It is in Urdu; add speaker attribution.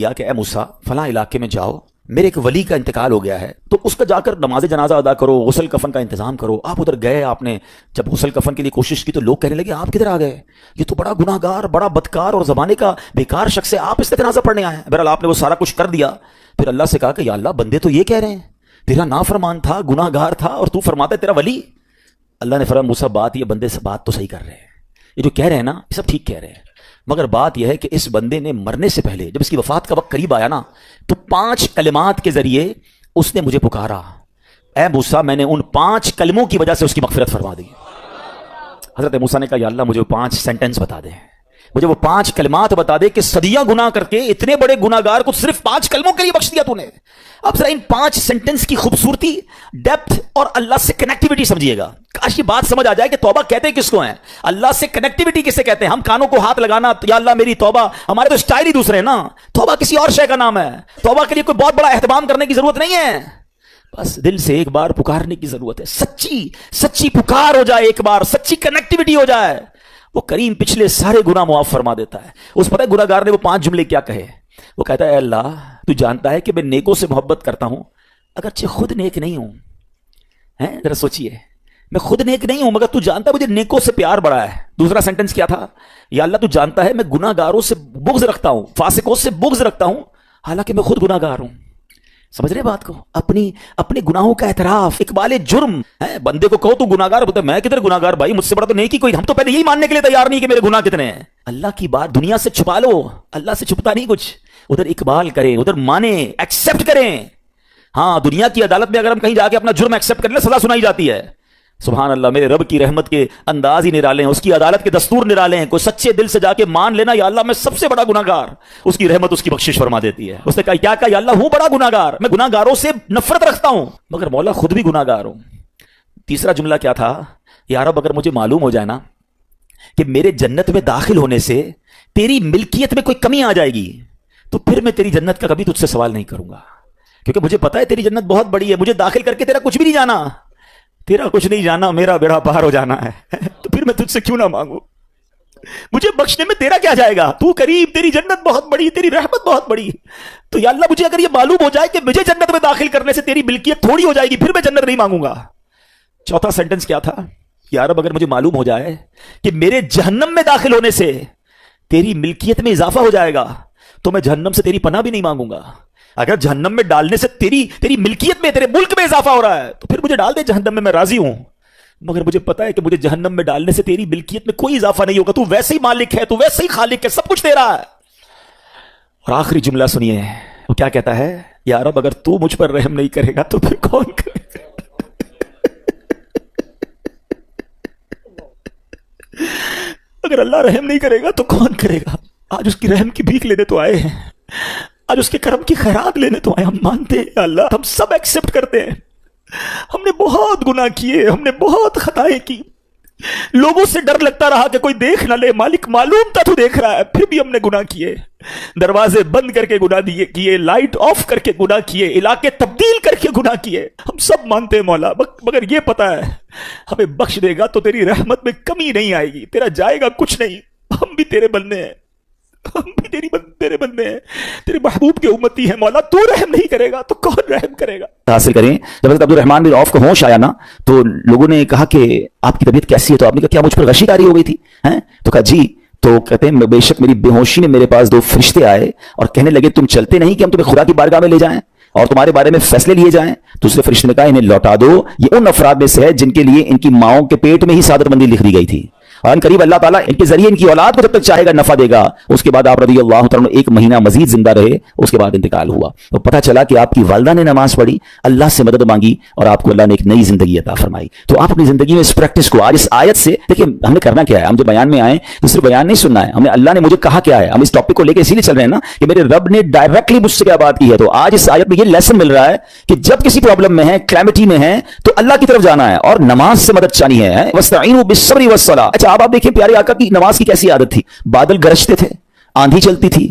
Speaker 1: یا کہ اے موسیٰ فلاں علاقے میں جاؤ، میرے ایک ولی کا انتقال ہو گیا ہے، تو اس کا جا کر نماز جنازہ ادا کرو، غسل کفن کا انتظام کرو۔ آپ ادھر گئے، آپ نے جب غسل کفن کے لیے کوشش کی تو لوگ کہنے لگے آپ کدھر آ گئے، یہ تو بڑا گناہ گار، بڑا بدکار اور زمانے کا بیکار شخص ہے، آپ اس سے جنازہ پڑھنے آئے ہیں۔ بہرحال آپ نے وہ سارا کچھ کر دیا، پھر اللہ سے کہا کہ یا اللہ بندے تو یہ کہہ رہے ہیں تیرا نافرمان تھا، گناہ گار تھا، اور تو فرماتا ہے تیرا ولی۔ اللہ نے فرمایا موسیٰ بات یہ بندے سے بات تو صحیح کر رہے ہیں، یہ جو کہہ رہے ہیں نا یہ سب ٹھیک کہہ رہے ہیں، مگر بات یہ ہے کہ اس بندے نے مرنے سے پہلے جب اس کی وفات کا وقت قریب آیا نا تو 5 کلمات کے ذریعے اس نے مجھے پکارا، اے موسیٰ میں نے ان 5 کلموں کی وجہ سے اس کی مغفرت فرما دی۔ حضرت موسیٰ نے کہا یا اللہ مجھے وہ 5 سینٹنس بتا دے، مجھے وہ 5 کلمات بتا دے کہ صدیاں گناہ کر کے اتنے بڑے گناہ گار کو صرف 5 کلموں کے لیے بخش دیا تو نے۔ اب ذرا ان 5 سینٹنس کی خوبصورتی، ڈیپتھ اور اللہ سے کنیکٹیوٹی سمجھیے گا۔ کاش یہ بات سمجھ آ جائے کہ توبہ کہتے کس کو ہیں، اللہ سے کنیکٹیوٹی کسے کہتے ہیں۔ ہم کانوں کو ہاتھ لگانا یا اللہ میری توبہ، ہمارے تو سٹائل ہی دوسرے ہیں نا۔ توبہ کسی اور شے کا نام ہے، توبہ کے لیے کوئی بہت بڑا اہتمام کرنے کی ضرورت نہیں ہے، بس دل سے ایک بار پکارنے کی ضرورت ہے، سچی پکار ہو جائے، ایک بار سچی کنیکٹیوٹی ہو جائے، وہ کریم پچھلے سارے گناہ معاف فرما دیتا ہے۔ اس پتہ ہے گناہ گار نے وہ 5 جملے کیا کہے، وہ کہتا ہے اے اللہ تو جانتا ہے کہ میں نیکوں سے محبت کرتا ہوں اگرچہ خود نیک نہیں ہوں۔ ذرا سوچئے، میں خود نیک نہیں ہوں مگر تو جانتا ہے مجھے نیکوں سے پیار بڑا ہے۔ دوسرا سینٹنس کیا تھا، یا اللہ تو جانتا ہے میں گناہ گاروں سے بغض رکھتا ہوں، فاسقوں سے بغض رکھتا ہوں حالانکہ میں خود گناہ گار ہوں۔ سمجھ رہے بات کو، اپنے گناہوں کا اعتراف، اقبال جرم ہے۔ بندے کو کہو تو گناہ گار، بولتا میں کدھر گناہ گار بھائی، مجھ سے بڑا تو نیکی کوئی، ہم تو پہلے یہی ماننے کے لیے تیار نہیں کہ میرے گناہ کتنے ہیں۔ اللہ کی بات دنیا سے چھپا لو، اللہ سے چھپتا نہیں کچھ، ادھر اقبال کریں، ادھر مانیں، ایکسیپٹ کریں۔ ہاں دنیا کی عدالت میں اگر ہم کہیں جا کے اپنا جرم ایکسیپٹ کر لیں سزا سنائی جاتی ہے۔ سبحان اللہ، میرے رب کی رحمت کے انداز ہی نرالے ہیں، اس کی عدالت کے دستور نرالے ہیں۔ کوئی سچے دل سے جا کے مان لینا یا اللہ میں سب سے بڑا گناہ گار، اس کی رحمت اس کی بخشش فرما دیتی ہے۔ اس نے کہا کیا کہا، یا اللہ ہوں بڑا گناہ گار، میں گناہ گاروں سے نفرت رکھتا ہوں مگر مولا خود بھی گناہ گار ہوں۔ تیسرا جملہ کیا تھا، یا رب اگر مجھے معلوم ہو جائے نا کہ میرے جنت میں داخل ہونے سے تیری ملکیت میں کوئی کمی آ جائے گی تو پھر میں تیری جنت کا کبھی تجھ سے سوال نہیں کروں گا، کیونکہ مجھے پتا ہے تیری جنت بہت بڑی ہے، مجھے داخل کر کے تیرا کچھ بھی نہیں جانا، تیرا کچھ نہیں جانا، میرا بیڑا پار ہو جانا ہے، تو پھر میں تجھ سے کیوں نہ مانگوں، مجھے بخشنے میں تیرا کیا جائے گا، تو کریم، تیری جنت بہت بڑی، تیری رحمت بہت بڑی، تو یا اللہ مجھے اگر یہ معلوم ہو جائے کہ مجھے جنت میں داخل کرنے سے تیری ملکیت تھوڑی ہو جائے گی پھر میں جنت نہیں مانگوں گا۔ چوتھا سینٹنس کیا تھا، یا رب اگر مجھے معلوم ہو جائے کہ میرے جہنم میں داخل ہونے سے تیری ملکیت میں اضافہ ہو جائے گا تو میں جہنم سے تیری پناہ بھی نہیں مانگوں گا۔ اگر جہنم میں ڈالنے سے تیری ملکیت میں، تیرے ملک میں اضافہ ہو رہا ہے تو پھر مجھے ڈال دے جہنم میں راضی ہوں، مگر مجھے پتا ہے کہ مجھے جہنم میں ڈالنے سے تیری ملکیت میں کوئی اضافہ نہیں ہوگا، تو ویسے ہی مالک ہے، تو ویسے ہی خالق ہے، سب کچھ تیرا ہے۔ اور آخری جملہ سنیے، وہ کیا کہتا ہے، یا رب اگر تو مجھ پر رحم نہیں کرے گا تو پھر کون کرے گا، اگر اللہ رحم نہیں کرے گا تو کون کرے گا۔ آج اس کی رحم کی بھیک لینے تو آئے ہیں، آج اس کے کرم کی خیرات لینے تو آئے، ہم مانتے ہیں یا اللہ، ہم سب ایکسپٹ کرتے ہیں، ہم نے بہت گناہ کیے، ہم نے بہت خطائیں کی، لوگوں سے ڈر لگتا رہا کہ کوئی دیکھ نہ لے، مالک معلوم تھا تو دیکھ رہا ہے، پھر بھی ہم نے گناہ کیے، دروازے بند کر کے گناہ کیے، لائٹ آف کر کے گناہ کیے، علاقے تبدیل کر کے گناہ کیے، ہم سب مانتے ہیں مولا، مگر یہ پتا ہے ہمیں بخش دے گا تو تیری رحمت میں کمی نہیں آئے گی، تیرا جائے گا کچھ نہیں، ہم بھی تیرے بندے ہیں، ہم بھی تیرے بندے ہیں، تیرے محبوب کے امتی ہیں مولا، تو رحم نہیں کرے گا تو کون رحم کرے گا۔ حاصل کریں، جب حضرت عبدالرحمن بن عوف کو ہوش آیا نا تو لوگوں نے کہا کہ آپ کی طبیعت کیسی ہے، تو آپ نے کہا کیا مجھ پر غشی طاری ہو گئی تھی، تو کہا جی، تو کہتے ہیں بے شک میری بے ہوشی میں میرے پاس 2 فرشتے آئے اور کہنے لگے تم چلتے نہیں کہ ہم تمہیں خدا کی بارگاہ میں لے جائیں اور تمہارے بارے میں فیصلے لیے جائیں۔ دوسرے فرشتے نے کہا انہیں لوٹا دو، یہ ان افراد میں سے ہے جن کے لیے ان کی ماؤں کے پیٹ میں ہی سعادت مندی لکھ دی گئی تھی، اور ان قریب اللہ تعالیٰ ان کے ذریعے ان کی اولاد کو جب تک چاہے گا نفع دے گا۔ اس کے بعد آپ رضی اللہ تعالیٰ 1 مہینہ مزید زندہ رہے، اس کے بعد انتقال ہوا، تو پتہ چلا کہ آپ کی والدہ نے نماز پڑھی، اللہ سے مدد مانگی اور آپ کو اللہ نے ایک نئی زندگی عطا فرمائی۔ تو آپ اپنی زندگی میں اس پریکٹس کو آج اس آیت سے دیکھیں، ہم نے کرنا کیا ہے، ہم جو بیان میں آئے تو صرف بیان نہیں سننا ہے، ہمیں اللہ نے مجھے کہا کیا ہے، ہم اس ٹاپک کو لے کے اسی لیے چل رہے ہیں نا کہ میرے رب نے ڈائریکٹلی مجھ سے کیا بات کی ہے۔ تو آج اس آیت میں یہ لیسن مل رہا ہے کہ جب کسی پرابلم میں ہے، کلیمٹی میں ہے، تو اللہ کی طرف جانا ہے اور نماز سے مدد چاہنی ہے۔ وَاسْتَعِينُوا بِالصَّبْرِ وَالصَّلَاةِ۔ اچھا آپ دیکھیں پیارے آقا کی نماز کی کیسی عادت تھی، بادل گرجتے تھے، آندھی چلتی تھی،